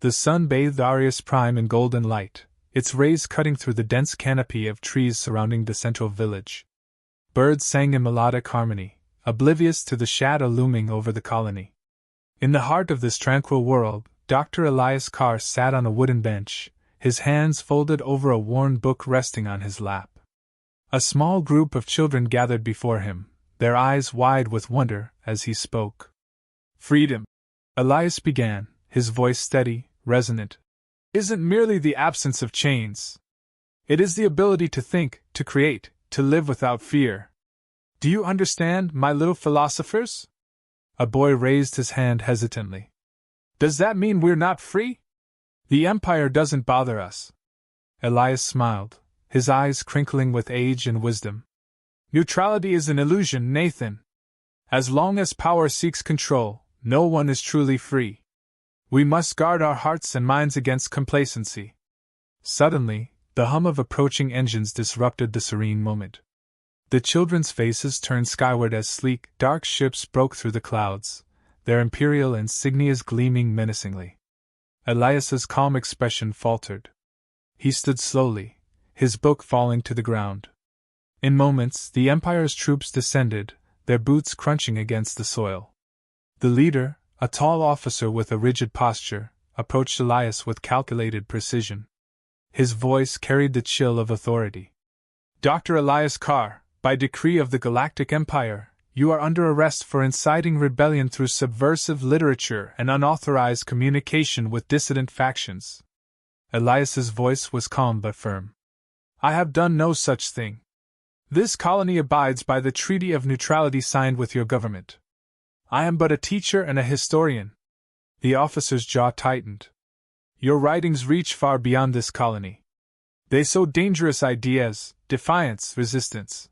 The sun bathed Arius Prime in golden light, its rays cutting through the dense canopy of trees surrounding the central village. Birds sang in melodic harmony, oblivious to the shadow looming over the colony. In the heart of this tranquil world, Dr. Elias Carr sat on a wooden bench, his hands folded over a worn book resting on his lap. A small group of children gathered before him, their eyes wide with wonder as he spoke. "Freedom," Elias began, his voice steady, resonant, "isn't merely the absence of chains. It is the ability to think, to create, to live without fear. Do you understand, my little philosophers?" A boy raised his hand hesitantly. "Does that mean we're not free?" "The Empire doesn't bother us." Elias smiled, his eyes crinkling with age and wisdom. "Neutrality is an illusion, Nathan. As long as power seeks control, no one is truly free. We must guard our hearts and minds against complacency." Suddenly, the hum of approaching engines disrupted the serene moment. The children's faces turned skyward as sleek, dark ships broke through the clouds, their imperial insignias gleaming menacingly. Elias's calm expression faltered. He stood slowly, his book falling to the ground. In moments, the Empire's troops descended, their boots crunching against the soil. The leader, a tall officer with a rigid posture, approached Elias with calculated precision. His voice carried the chill of authority. "Dr. Elias Carr, by decree of the Galactic Empire, you are under arrest for inciting rebellion through subversive literature and unauthorized communication with dissident factions." Elias's voice was calm but firm. "I have done no such thing. This colony abides by the Treaty of Neutrality signed with your government. I am but a teacher and a historian." The officer's jaw tightened. "Your writings reach far beyond this colony. They sow dangerous ideas, defiance, resistance.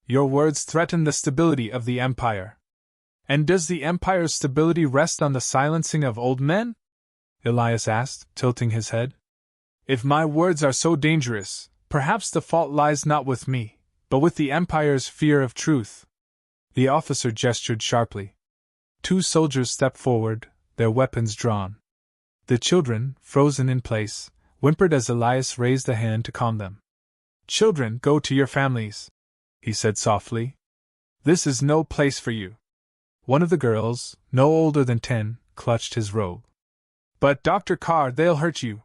Your words threaten the stability of the Empire. And does the Empire's stability rest on the silencing of old men?" Elias asked, tilting his head. "If my words are so dangerous, perhaps the fault lies not with me, but with the Empire's fear of truth." The officer gestured sharply. Two soldiers stepped forward, their weapons drawn. The children, frozen in place, whimpered as Elias raised a hand to calm them. "Children, go to your families," he said softly. "This is no place for you." One of the girls, no older than 10, clutched his robe. "But Dr. Carr, they'll hurt you."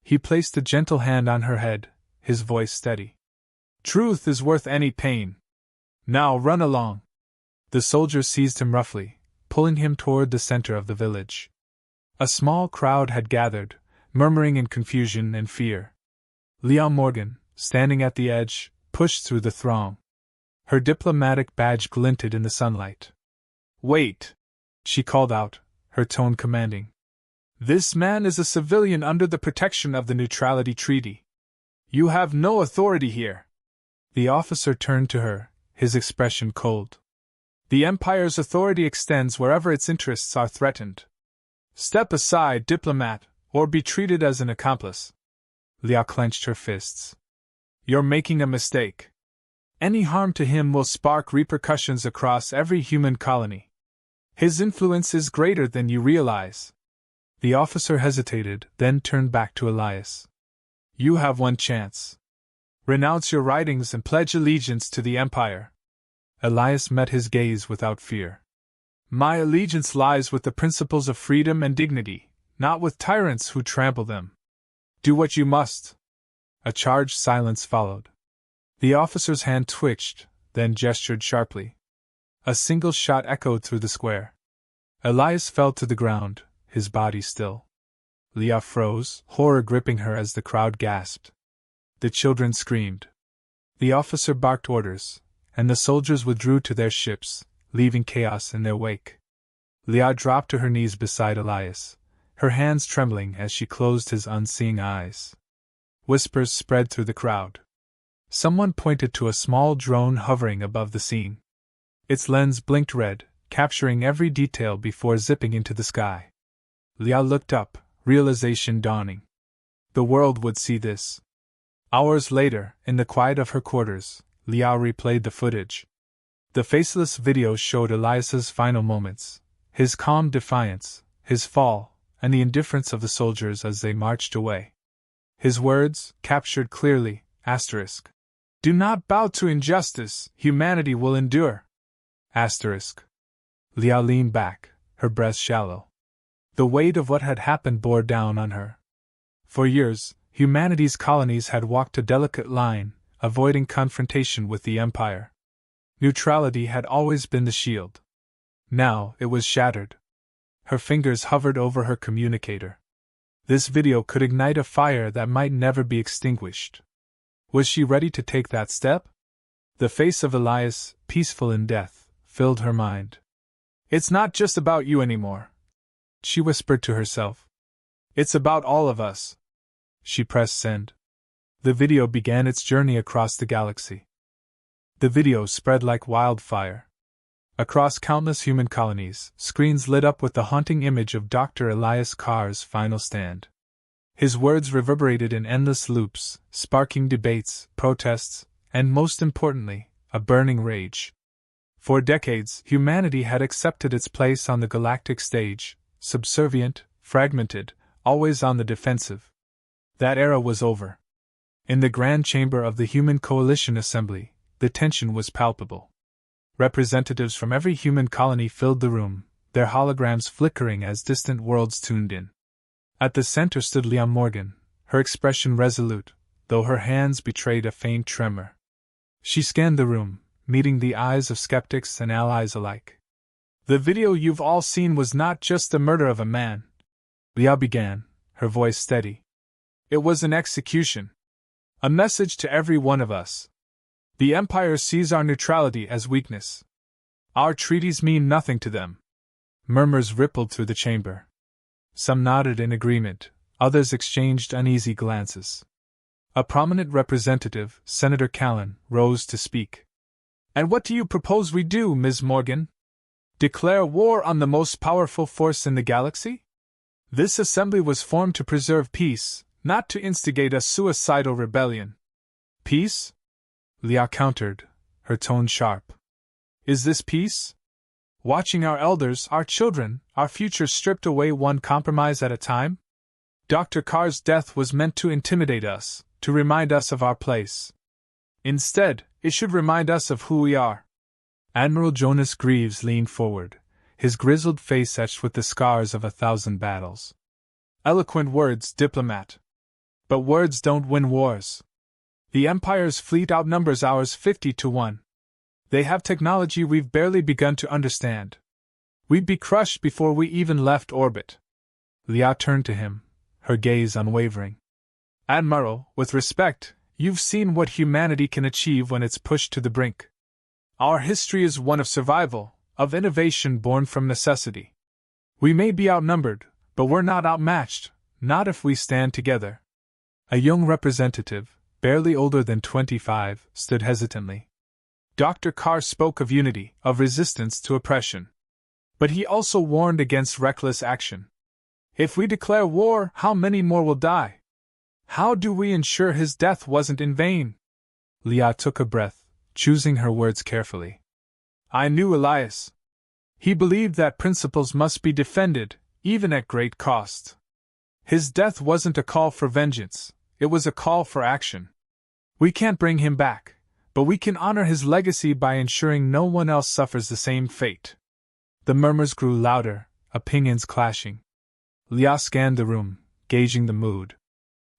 He placed a gentle hand on her head, his voice steady. "Truth is worth any pain. Now run along." The soldiers seized him roughly, pulling him toward the center of the village. A small crowd had gathered, murmuring in confusion and fear. Leah Morgan, standing at the edge, pushed through the throng. Her diplomatic badge glinted in the sunlight. "Wait!" she called out, her tone commanding. "This man is a civilian under the protection of the Neutrality Treaty. You have no authority here." The officer turned to her, his expression cold. "The Empire's authority extends wherever its interests are threatened. Step aside, diplomat, or be treated as an accomplice." Leah clenched her fists. "You're making a mistake. Any harm to him will spark repercussions across every human colony. His influence is greater than you realize." The officer hesitated, then turned back to Elias. "You have one chance. Renounce your writings and pledge allegiance to the Empire." Elias met his gaze without fear. "My allegiance lies with the principles of freedom and dignity, not with tyrants who trample them." "Do what you must." A charged silence followed. The officer's hand twitched, then gestured sharply. A single shot echoed through the square. Elias fell to the ground, his body still. Leah froze, horror gripping her as the crowd gasped. The children screamed. The officer barked orders, and the soldiers withdrew to their ships, leaving chaos in their wake. Leah dropped to her knees beside Elias, her hands trembling as she closed his unseeing eyes. Whispers spread through the crowd. Someone pointed to a small drone hovering above the scene. Its lens blinked red, capturing every detail before zipping into the sky. Leah looked up, realization dawning. The world would see this. Hours later, in the quiet of her quarters, Leah replayed the footage. The faceless video showed Elias's final moments, his calm defiance, his fall, and the indifference of the soldiers as they marched away. His words, captured clearly, asterisk. Do not bow to injustice, humanity will endure. Asterisk. Liao leaned back, her breast shallow. The weight of what had happened bore down on her. For years, humanity's colonies had walked a delicate line, avoiding confrontation with the Empire. Neutrality had always been the shield. Now it was shattered. Her fingers hovered over her communicator. This video could ignite a fire that might never be extinguished. Was she ready to take that step? The face of Elias, peaceful in death, filled her mind. It's not just about you anymore, she whispered to herself. It's about all of us. She pressed send. The video began its journey across the galaxy. The video spread like wildfire. Across countless human colonies, screens lit up with the haunting image of Dr. Elias Carr's final stand. His words reverberated in endless loops, sparking debates, protests, and most importantly, a burning rage. For decades, humanity had accepted its place on the galactic stage, subservient, fragmented, always on the defensive. That era was over. In the grand chamber of the Human Coalition Assembly, the tension was palpable. Representatives from every human colony filled the room, their holograms flickering as distant worlds tuned in. At the center stood Leah Morgan, her expression resolute, though her hands betrayed a faint tremor. She scanned the room, meeting the eyes of skeptics and allies alike. The video you've all seen was not just the murder of a man, Leah began, her voice steady. It was an execution. A message to every one of us. The Empire sees our neutrality as weakness. Our treaties mean nothing to them. Murmurs rippled through the chamber. Some nodded in agreement, others exchanged uneasy glances. A prominent representative, Senator Callan, rose to speak. And what do you propose we do, Ms. Morgan? Declare war on the most powerful force in the galaxy? This assembly was formed to preserve peace, not to instigate a suicidal rebellion. Peace? Leah countered, her tone sharp. Is this peace? Watching our elders, our children, our future stripped away one compromise at a time? Dr. Carr's death was meant to intimidate us, to remind us of our place. Instead, it should remind us of who we are. Admiral Jonas Greaves leaned forward, his grizzled face etched with the scars of 1,000 battles. Eloquent words, diplomat. But words don't win wars. The Empire's fleet outnumbers ours 50-1. They have technology we've barely begun to understand. We'd be crushed before we even left orbit. Leah turned to him, her gaze unwavering. Admiral, with respect, you've seen what humanity can achieve when it's pushed to the brink. Our history is one of survival, of innovation born from necessity. We may be outnumbered, but we're not outmatched, not if we stand together. A young representative, barely older than 25, stood hesitantly. Dr. Carr spoke of unity, of resistance to oppression. But he also warned against reckless action. If we declare war, how many more will die? How do we ensure his death wasn't in vain? Leah took a breath, choosing her words carefully. I knew Elias. He believed that principles must be defended, even at great cost. His death wasn't a call for vengeance, it was a call for action. We can't bring him back, but we can honor his legacy by ensuring no one else suffers the same fate. The murmurs grew louder, opinions clashing. Leah scanned the room, gauging the mood.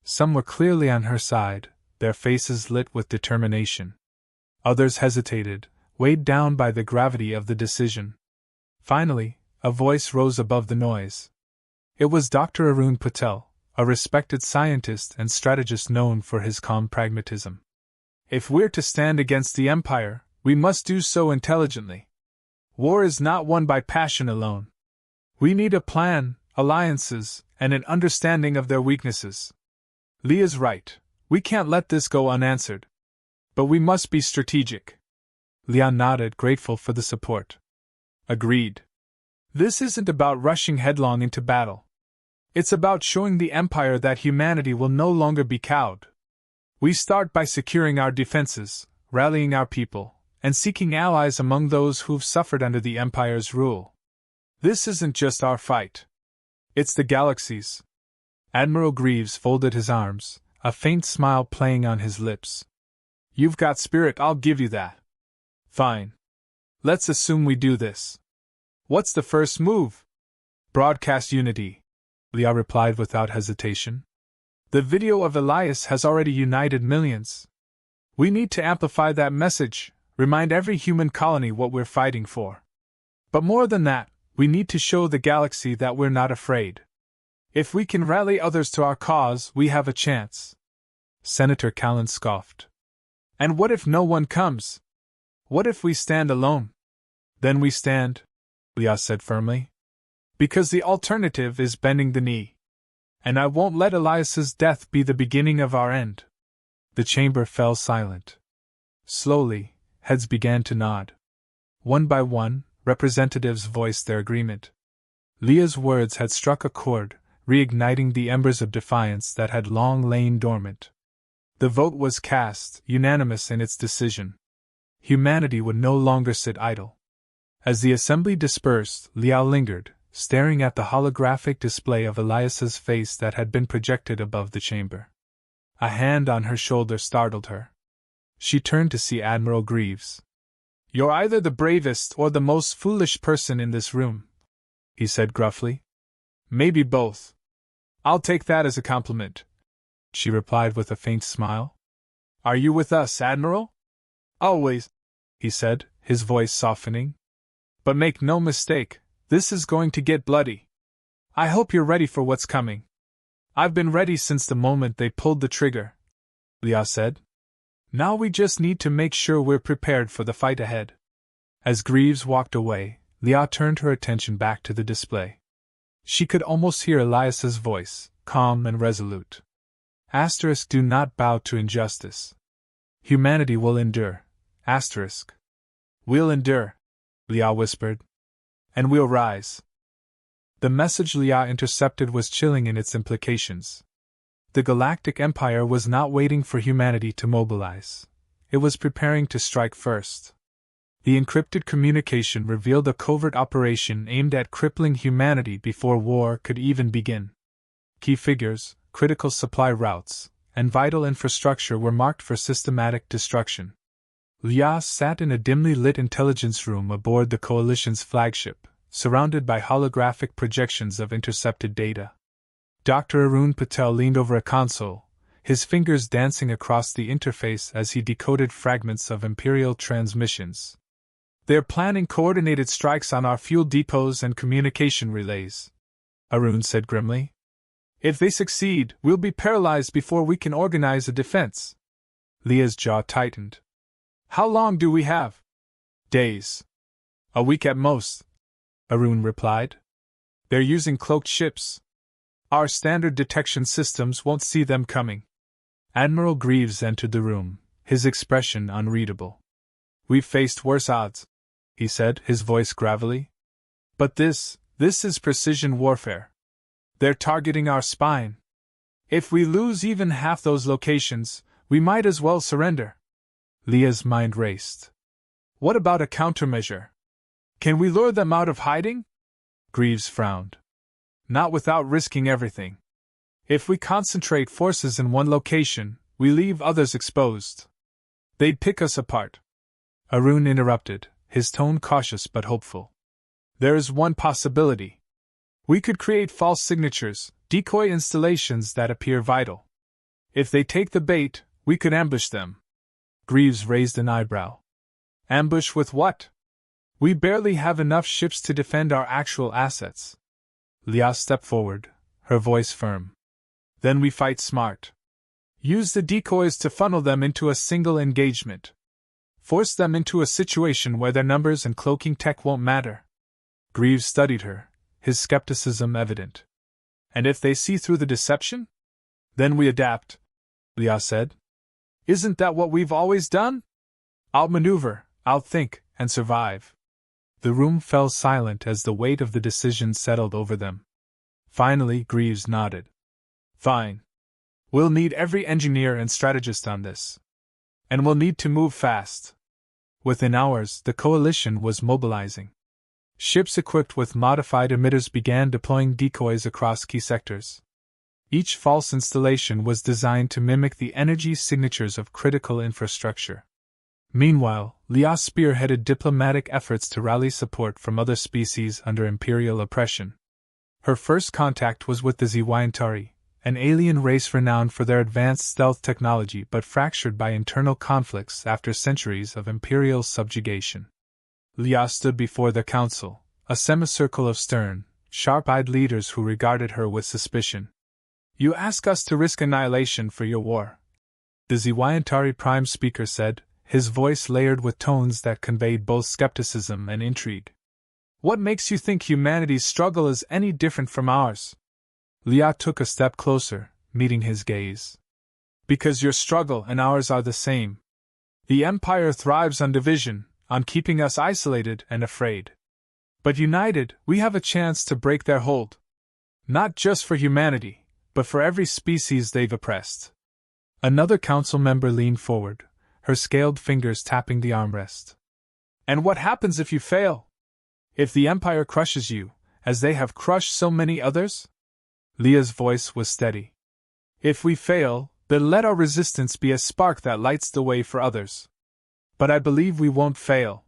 Some were clearly on her side, their faces lit with determination. Others hesitated, weighed down by the gravity of the decision. Finally, a voice rose above the noise. It was Dr. Arun Patel, a respected scientist and strategist known for his calm pragmatism. If we're to stand against the Empire, we must do so intelligently. War is not won by passion alone. We need a plan, alliances, and an understanding of their weaknesses. Leah's right, we can't let this go unanswered. But we must be strategic. Leah nodded, grateful for the support. Agreed. This isn't about rushing headlong into battle. It's about showing the Empire that humanity will no longer be cowed. We start by securing our defenses, rallying our people, and seeking allies among those who've suffered under the Empire's rule. This isn't just our fight. It's the galaxies. Admiral Greaves folded his arms, a faint smile playing on his lips. You've got spirit, I'll give you that. Fine. Let's assume we do this. What's the first move? Broadcast unity, Leah replied without hesitation. The video of Elias has already united millions. We need to amplify that message, remind every human colony what we're fighting for. But more than that, we need to show the galaxy that we're not afraid. If we can rally others to our cause, we have a chance. Senator Callan scoffed. And what if no one comes? What if we stand alone? Then we stand, Leah said firmly. Because the alternative is bending the knee. And I won't let Elias's death be the beginning of our end. The chamber fell silent. Slowly, heads began to nod. One by one, representatives voiced their agreement. Leah's words had struck a chord, reigniting the embers of defiance that had long lain dormant. The vote was cast, unanimous in its decision. Humanity would no longer sit idle. As the assembly dispersed, Leah lingered, staring at the holographic display of Elias's face that had been projected above the chamber. A hand on her shoulder startled her. She turned to see Admiral Greaves. You're either the bravest or the most foolish person in this room, he said gruffly. Maybe both. I'll take that as a compliment, she replied with a faint smile. Are you with us, Admiral? Always, he said, his voice softening. But make no mistake, this is going to get bloody. I hope you're ready for what's coming. I've been ready since the moment they pulled the trigger, Leah said. Now we just need to make sure we're prepared for the fight ahead. As Greaves walked away, Leah turned her attention back to the display. She could almost hear Elias's voice, calm and resolute. Asterisk, do not bow to injustice. Humanity will endure. Asterisk. We'll endure, Leah whispered. And we'll rise. The message Leah intercepted was chilling in its implications. The Galactic Empire was not waiting for humanity to mobilize. It was preparing to strike first. The encrypted communication revealed a covert operation aimed at crippling humanity before war could even begin. Key figures, critical supply routes, and vital infrastructure were marked for systematic destruction. Leah sat in a dimly lit intelligence room aboard the Coalition's flagship, surrounded by holographic projections of intercepted data. Dr. Arun Patel leaned over a console, his fingers dancing across the interface as he decoded fragments of Imperial transmissions. They're planning coordinated strikes on our fuel depots and communication relays, Arun said grimly. If they succeed, we'll be paralyzed before we can organize a defense. Leah's jaw tightened. How long do we have? Days. A week at most, Arun replied. They're using cloaked ships. Our standard detection systems won't see them coming. Admiral Greaves entered the room, his expression unreadable. We've faced worse odds, he said, his voice gravelly. But this is precision warfare. They're targeting our spine. If we lose even half those locations, we might as well surrender. Leah's mind raced. What about a countermeasure? Can we lure them out of hiding? Greaves frowned. Not without risking everything. If we concentrate forces in one location, we leave others exposed. They'd pick us apart. Arun interrupted, his tone cautious but hopeful. There is one possibility. We could create false signatures, decoy installations that appear vital. If they take the bait, we could ambush them. Greaves raised an eyebrow. Ambush with what? We barely have enough ships to defend our actual assets. Leah stepped forward, her voice firm. Then we fight smart. Use the decoys to funnel them into a single engagement. Force them into a situation where their numbers and cloaking tech won't matter. Greaves studied her, his skepticism evident. And if they see through the deception? Then we adapt, Leah said. Isn't that what we've always done? Outmaneuver, outthink, and survive. The room fell silent as the weight of the decision settled over them. Finally, Greaves nodded. Fine. We'll need every engineer and strategist on this. And we'll need to move fast. Within hours, the Coalition was mobilizing. Ships equipped with modified emitters began deploying decoys across key sectors. Each false installation was designed to mimic the energy signatures of critical infrastructure. Meanwhile, Elias spearheaded diplomatic efforts to rally support from other species under imperial oppression. Her first contact was with the HFY, an alien race renowned for their advanced stealth technology but fractured by internal conflicts after centuries of imperial subjugation. Elias stood before the council, a semicircle of stern, sharp-eyed leaders who regarded her with suspicion. "You ask us to risk annihilation for your war," the HFY Prime Speaker said, his voice layered with tones that conveyed both skepticism and intrigue. "What makes you think humanity's struggle is any different from ours?" Elias took a step closer, meeting his gaze. "Because your struggle and ours are the same. The Empire thrives on division, on keeping us isolated and afraid. But united, we have a chance to break their hold. Not just for humanity, but for every species they've oppressed." Another council member leaned forward, her scaled fingers tapping the armrest. "And what happens if you fail? If the Empire crushes you, as they have crushed so many others?" Leah's voice was steady. "If we fail, then let our resistance be a spark that lights the way for others. But I believe we won't fail.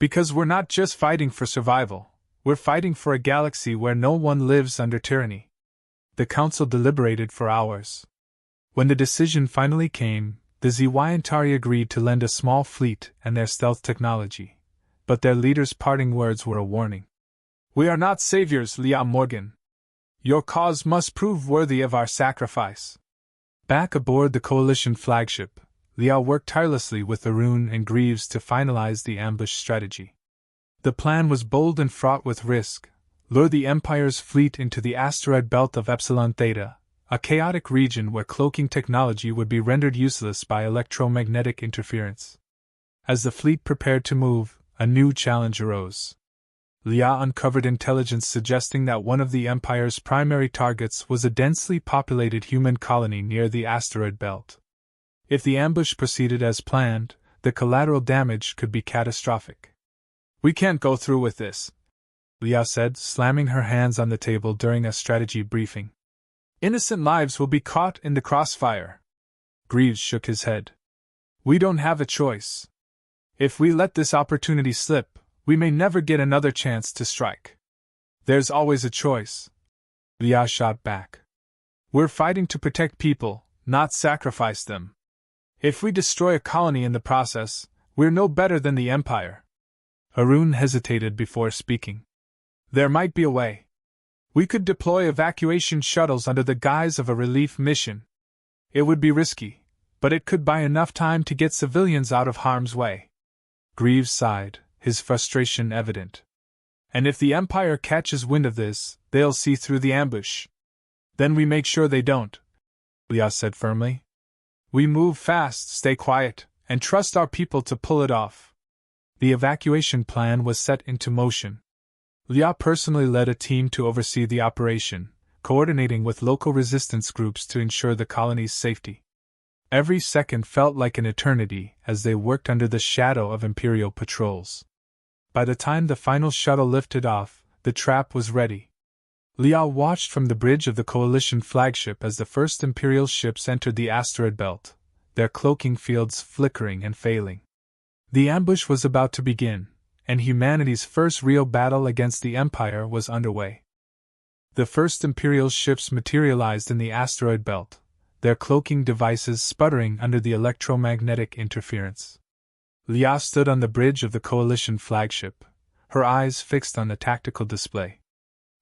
Because we're not just fighting for survival, we're fighting for a galaxy where no one lives under tyranny." The council deliberated for hours. When the decision finally came, the HFY agreed to lend a small fleet and their stealth technology, but their leader's parting words were a warning. "We are not saviors, Liam Morgan. Your cause must prove worthy of our sacrifice." Back aboard the Coalition flagship, Liao worked tirelessly with Arun and Greaves to finalize the ambush strategy. The plan was bold and fraught with risk: lure the Empire's fleet into the asteroid belt of Epsilon Theta, a chaotic region where cloaking technology would be rendered useless by electromagnetic interference. As the fleet prepared to move, a new challenge arose. Liao uncovered intelligence suggesting that one of the Empire's primary targets was a densely populated human colony near the asteroid belt. If the ambush proceeded as planned, the collateral damage could be catastrophic. "We can't go through with this," Liao said, slamming her hands on the table during a strategy briefing. "Innocent lives will be caught in the crossfire." Greaves shook his head. "We don't have a choice. If we let this opportunity slip, we may never get another chance to strike." "There's always a choice," Liao shot back. "We're fighting to protect people, not sacrifice them. If we destroy a colony in the process, we're no better than the Empire." Arun hesitated before speaking. "There might be a way. We could deploy evacuation shuttles under the guise of a relief mission. It would be risky, but it could buy enough time to get civilians out of harm's way." Greaves sighed, his frustration evident. "And if the Empire catches wind of this, they'll see through the ambush." "Then we make sure they don't," Liao said firmly. "We move fast, stay quiet, and trust our people to pull it off." The evacuation plan was set into motion. Liao personally led a team to oversee the operation, coordinating with local resistance groups to ensure the colony's safety. Every second felt like an eternity as they worked under the shadow of Imperial patrols. By the time the final shuttle lifted off, the trap was ready. Liao watched from the bridge of the Coalition flagship as the first Imperial ships entered the asteroid belt, their cloaking fields flickering and failing. The ambush was about to begin, and humanity's first real battle against the Empire was underway. The first Imperial ships materialized in the asteroid belt, their cloaking devices sputtering under the electromagnetic interference. Liao stood on the bridge of the Coalition flagship, her eyes fixed on the tactical display.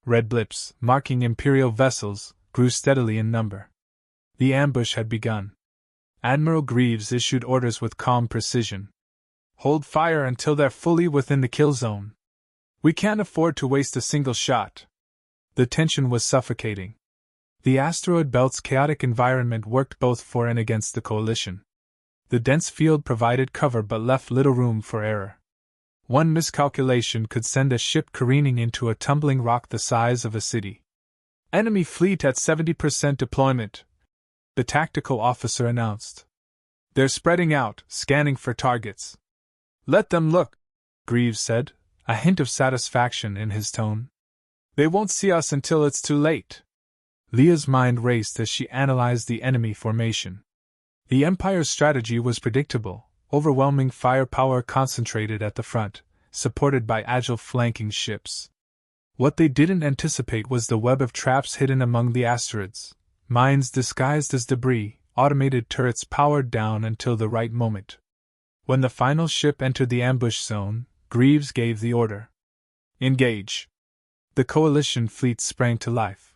Red blips, marking Imperial vessels, grew steadily in number. The ambush had begun. Admiral Greaves issued orders with calm precision. "Hold fire until they're fully within the kill zone. We can't afford to waste a single shot." The tension was suffocating. The asteroid belt's chaotic environment worked both for and against the Coalition. The dense field provided cover but left little room for error. One miscalculation could send a ship careening into a tumbling rock the size of a city. "Enemy fleet at 70% deployment," the tactical officer announced. "They're spreading out, scanning for targets." "Let them look," Greaves said, a hint of satisfaction in his tone. They won't see us until it's too late. Leah's mind raced as she analyzed the enemy formation. The Empire's strategy was predictable, overwhelming firepower concentrated at the front, supported by agile flanking ships. What they didn't anticipate was the web of traps hidden among the asteroids, mines disguised as debris, automated turrets powered down until the right moment. When the final ship entered the ambush zone, Greaves gave the order. Engage. The Coalition fleet sprang to life.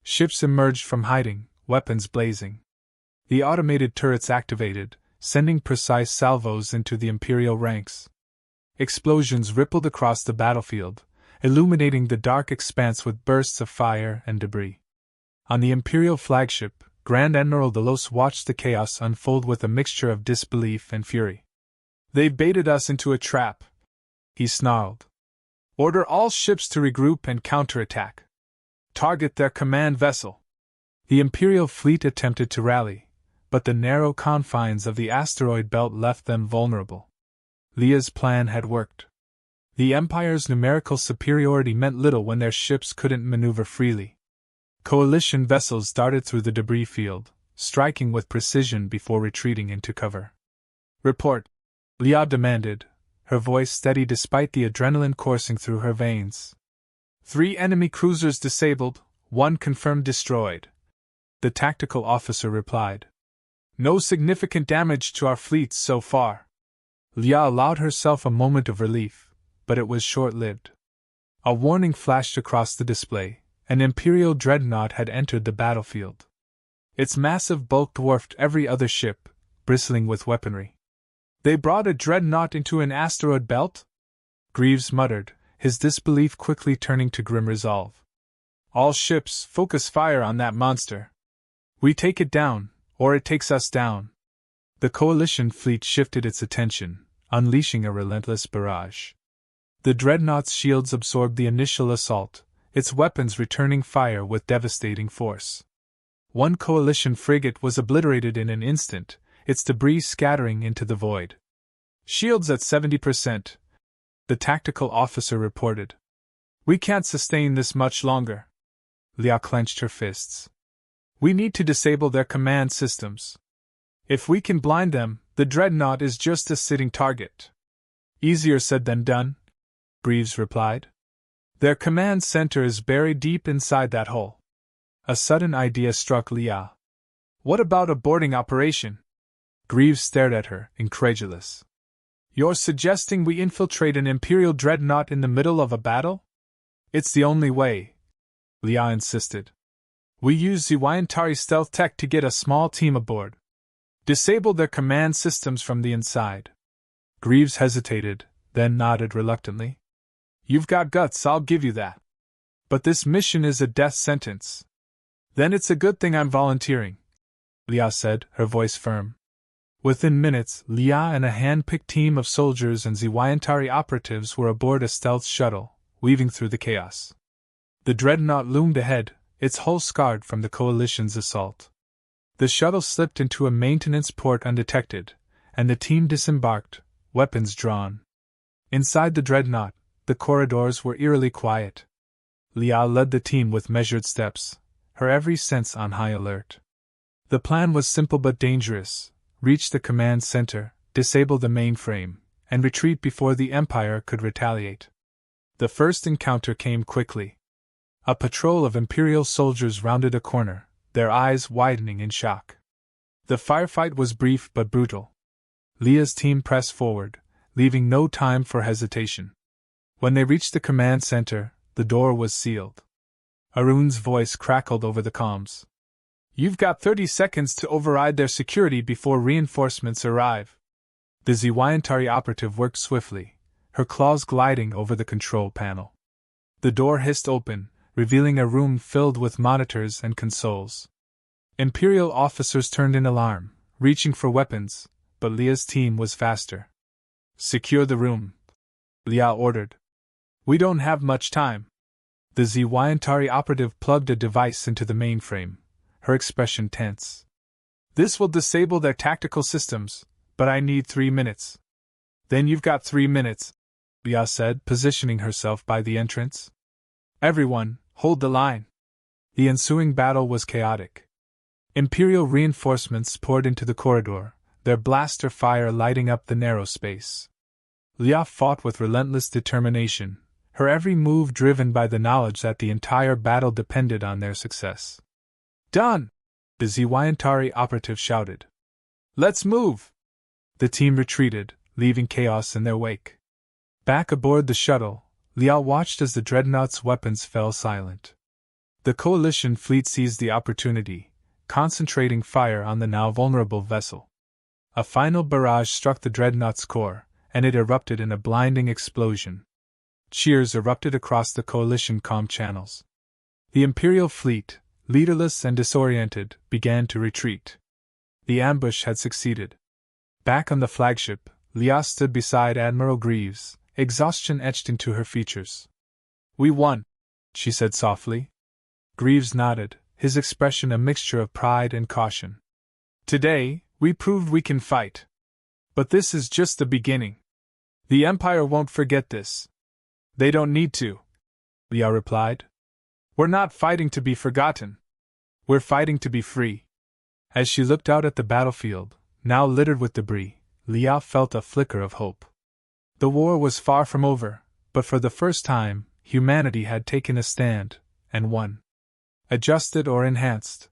Ships emerged from hiding, weapons blazing. The automated turrets activated, sending precise salvos into the Imperial ranks. Explosions rippled across the battlefield, illuminating the dark expanse with bursts of fire and debris. On the Imperial flagship, Grand Admiral Delos watched the chaos unfold with a mixture of disbelief and fury. "They've baited us into a trap," he snarled. "Order all ships to regroup and counterattack. Target their command vessel." The Imperial fleet attempted to rally, but the narrow confines of the asteroid belt left them vulnerable. Leah's plan had worked. The Empire's numerical superiority meant little when their ships couldn't maneuver freely. Coalition vessels darted through the debris field, striking with precision before retreating into cover. "Report," Leah demanded, her voice steady despite the adrenaline coursing through her veins. "3 enemy cruisers disabled, 1 confirmed destroyed," the tactical officer replied. "No significant damage to our fleets so far." Leah allowed herself a moment of relief, but it was short-lived. A warning flashed across the display. An Imperial dreadnought had entered the battlefield. Its massive bulk dwarfed every other ship, bristling with weaponry. "They brought a dreadnought into an asteroid belt?" Greaves muttered, his disbelief quickly turning to grim resolve. "All ships, focus fire on that monster. We take it down, or it takes us down." The Coalition fleet shifted its attention, unleashing a relentless barrage. The dreadnought's shields absorbed the initial assault, its weapons returning fire with devastating force. 1 Coalition frigate was obliterated in an instant, its debris scattering into the void. "Shields at 70%, the tactical officer reported. "We can't sustain this much longer." Leah clenched her fists. "We need to disable their command systems. If we can blind them, the dreadnought is just a sitting target." "Easier said than done," Greaves replied. "Their command center is buried deep inside that hole." A sudden idea struck Leah. "What about a boarding operation?" Greaves stared at her, incredulous. "You're suggesting we infiltrate an Imperial dreadnought in the middle of a battle?" "It's the only way," Leah insisted. "We use Zywantari stealth tech to get a small team aboard. Disable their command systems from the inside." Greaves hesitated, then nodded reluctantly. "You've got guts, I'll give you that. But this mission is a death sentence." "Then it's a good thing I'm volunteering," Leah said, her voice firm. Within minutes, Leah and a hand-picked team of soldiers and Zywantari operatives were aboard a stealth shuttle, weaving through the chaos. The dreadnought loomed ahead, its hull scarred from the Coalition's assault. The shuttle slipped into a maintenance port undetected, and the team disembarked, weapons drawn. Inside the dreadnought, the corridors were eerily quiet. Leah led the team with measured steps, her every sense on high alert. The plan was simple but dangerous: reach the command center, disable the mainframe, and retreat before the Empire could retaliate. The first encounter came quickly. A patrol of Imperial soldiers rounded a corner, their eyes widening in shock. The firefight was brief but brutal. Leah's team pressed forward, leaving no time for hesitation. When they reached the command center, the door was sealed. Arun's voice crackled over the comms. "You've got 30 seconds to override their security before reinforcements arrive." The Zywantari operative worked swiftly, her claws gliding over the control panel. The door hissed open, revealing a room filled with monitors and consoles. Imperial officers turned in alarm, reaching for weapons, but Leah's team was faster. "Secure the room," Leah ordered. "We don't have much time." The Zywantari operative plugged a device into the mainframe, her expression tense. "This will disable their tactical systems, but I need 3 minutes." "Then you've got 3 minutes," Liao said, positioning herself by the entrance. Everyone, hold the line. The ensuing battle was chaotic. Imperial reinforcements poured into the corridor, their blaster fire lighting up the narrow space. Liao fought with relentless determination, her every move driven by the knowledge that the entire battle depended on their success. Done! The Zywantari operative shouted. Let's move! The team retreated, leaving chaos in their wake. Back aboard the shuttle, Liao watched as the dreadnought's weapons fell silent. The coalition fleet seized the opportunity, concentrating fire on the now vulnerable vessel. A final barrage struck the dreadnought's core, and it erupted in a blinding explosion. Cheers erupted across the coalition comm channels. The Imperial fleet, leaderless and disoriented, began to retreat. The ambush had succeeded. Back on the flagship, Liao stood beside Admiral Greaves, exhaustion etched into her features. We won, she said softly. Greaves nodded, his expression a mixture of pride and caution. Today, we proved we can fight. But this is just the beginning. The Empire won't forget this. They don't need to, Liao replied. We're not fighting to be forgotten. We're fighting to be free. As she looked out at the battlefield, now littered with debris, Liao felt a flicker of hope. The war was far from over, but for the first time, humanity had taken a stand, and won. Adjusted or enhanced,